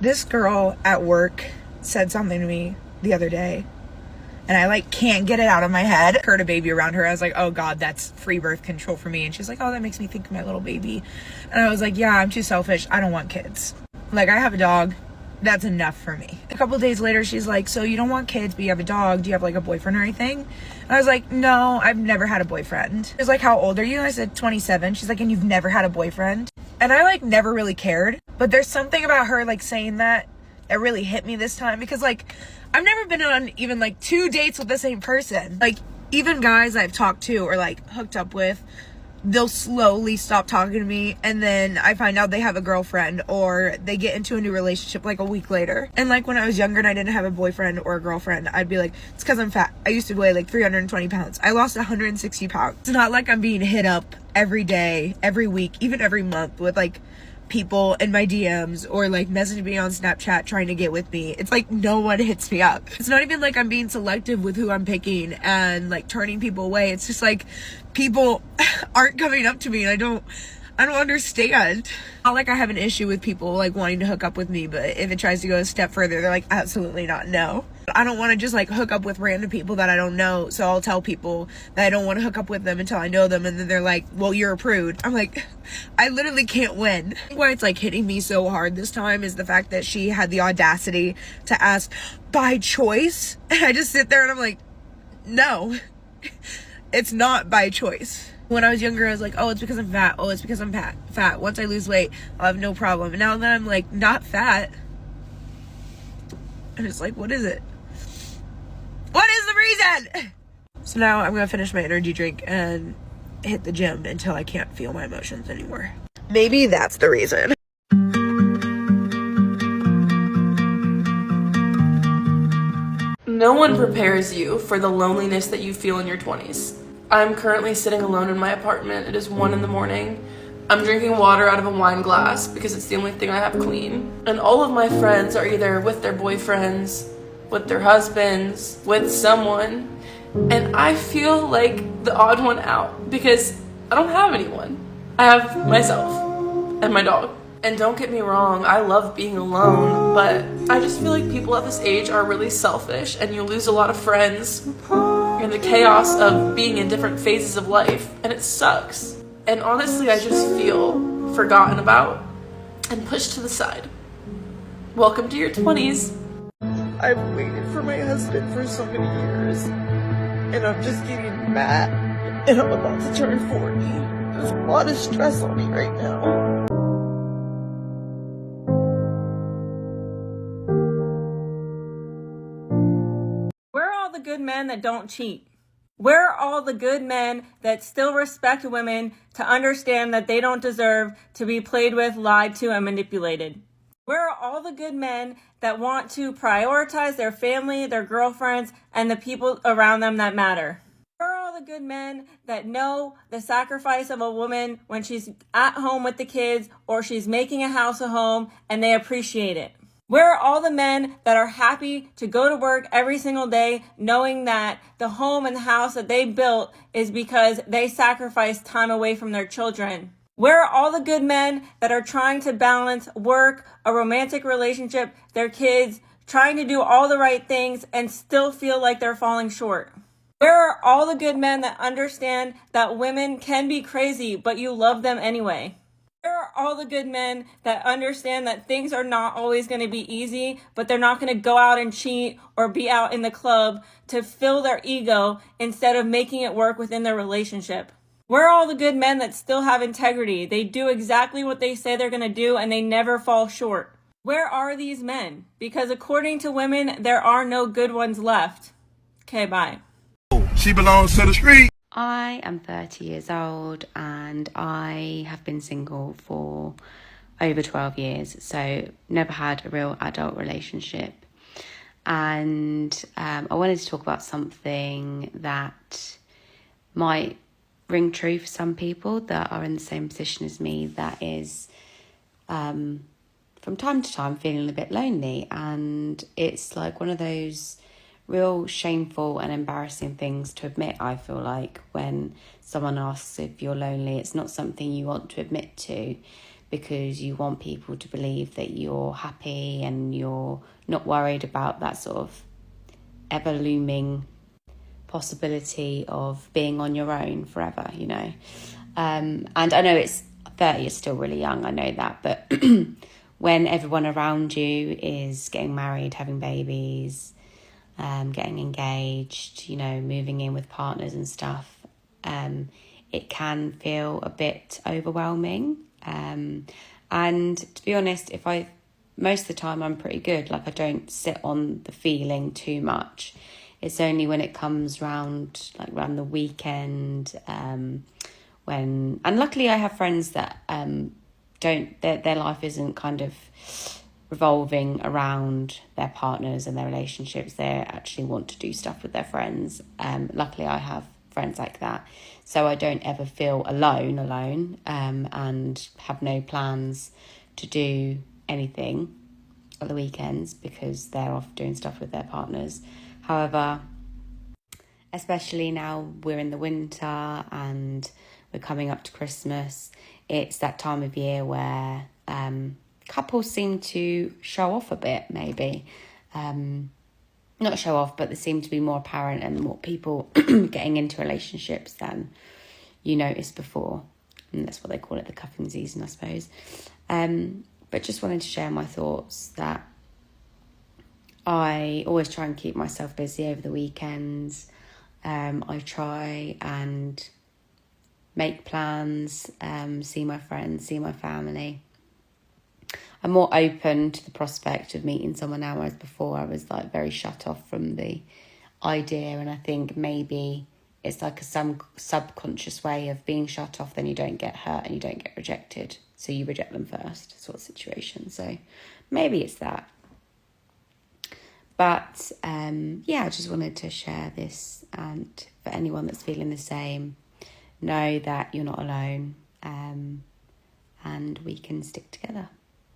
This girl at work said something to me the other day, and I like can't get it out of my head. Heard a baby around her. I was like, oh God, that's free birth control for me. And she's like, oh, that makes me think of my little baby. And I was like, yeah, I'm too selfish. I don't want kids. Like, I have a dog. That's enough for me. A couple of days later, she's like, so you don't want kids, but you have a dog. Do you have like a boyfriend or anything? And I was like, no, I've never had a boyfriend. She was like, how old are you? And I said, 27. She's like, and you've never had a boyfriend? And I like never really cared. But there's something about her like saying that really hit me this time, because like I've never been on even like 2 dates with the same person. Like, even guys I've talked to or like hooked up with, they'll slowly stop talking to me, and then I find out they have a girlfriend, or they get into a new relationship like a week later. And like when I was younger and I didn't have a boyfriend or a girlfriend, I'd be like, it's because I'm fat. I used to weigh like 320 pounds. I lost 160 pounds. It's not like I'm being hit up every day, every week, even every month with like people in my DMs or like messaging me on Snapchat trying to get with me. It's like no one hits me up. It's not even like I'm being selective with who I'm picking and like turning people away. It's just like people aren't coming up to me, and I don't understand. Not like I have an issue with people like wanting to hook up with me, but if it tries to go a step further, they're like, absolutely not, no. I don't want to just like hook up with random people that I don't know, so I'll tell people that I don't want to hook up with them until I know them, and then they're like, well, you're a prude. I'm like, I literally can't win. Why it's like hitting me so hard this time is the fact that she had the audacity to ask by choice, and I just sit there and I'm like, no, it's not by choice. When I was younger, I was like, oh, it's because I'm fat. Oh, it's because I'm fat. Once I lose weight, I'll have no problem. And now that I'm like not fat, I'm just like, what is it? What is the reason? So now I'm gonna finish my energy drink and hit the gym until I can't feel my emotions anymore. Maybe that's the reason. No one prepares you for the loneliness that you feel in your 20s. I'm currently sitting alone in my apartment. It is 1 a.m. I'm drinking water out of a wine glass because it's the only thing I have clean. And all of my friends are either with their boyfriends, with their husbands, with someone. And I feel like the odd one out because I don't have anyone. I have myself and my dog. And don't get me wrong, I love being alone, but I just feel like people at this age are really selfish, and you lose a lot of friends in the chaos of being in different phases of life, and it sucks. And honestly, I just feel forgotten about and pushed to the side. Welcome to your 20s. I've waited for my husband for so many years, and I'm just getting mad, and I'm about to turn 40. There's a lot of stress on me right now. Where are all the good men that don't cheat? Where are all the good men that still respect women to understand that they don't deserve to be played with, lied to, and manipulated? Where are all the good men that want to prioritize their family, their girlfriends, and the people around them that matter? Where are all the good men that know the sacrifice of a woman when she's at home with the kids or she's making a house a home and they appreciate it? Where are all the men that are happy to go to work every single day knowing that the home and the house that they built is because they sacrificed time away from their children? Where are all the good men that are trying to balance work, a romantic relationship, their kids, trying to do all the right things and still feel like they're falling short? Where are all the good men that understand that women can be crazy, but you love them anyway? Where are all the good men that understand that things are not always going to be easy, but they're not going to go out and cheat or be out in the club to fill their ego instead of making it work within their relationship? Where are all the good men that still have integrity? They do exactly what they say they're going to do and they never fall short. Where are these men? Because according to women, there are no good ones left. Okay, bye. She belongs to the street. I am 30 years old and I have been single for over 12 years, so never had a real adult relationship. And I wanted to talk about something that might ring true for some people that are in the same position as me, that is from time to time feeling a bit lonely. And it's like one of those real shameful and embarrassing things to admit, I feel like, when someone asks if you're lonely. It's not something you want to admit to because you want people to believe that you're happy and you're not worried about that sort of ever looming possibility of being on your own forever, you know. And I know 30 is still really young, I know that, but when everyone around you is getting married, having babies, getting engaged, you know, moving in with partners and stuff, it can feel a bit overwhelming. And to be honest, most of the time I'm pretty good. Like, I don't sit on the feeling too much. It's only when it comes around the weekend, and luckily I have friends that their life isn't kind of revolving around their partners and their relationships. They actually want to do stuff with their friends. Luckily I have friends like that, so I don't ever feel alone, and have no plans to do anything at the weekends because they're off doing stuff with their partners. However, especially now we're in the winter and we're coming up to Christmas, it's that time of year where couples seem to show off a bit, maybe. Not show off, but they seem to be more apparent and more people getting into relationships than you noticed before. And that's what they call it, the cuffing season, I suppose. But just wanted to share my thoughts that I always try and keep myself busy over the weekends. I try and make plans, see my friends, see my family. I'm more open to the prospect of meeting someone now, whereas before I was like very shut off from the idea. And I think maybe it's like some subconscious way of being shut off, then you don't get hurt and you don't get rejected. So you reject them first, sort of situation. So maybe it's that. But I just wanted to share this, and for anyone that's feeling the same, know that you're not alone, and we can stick together.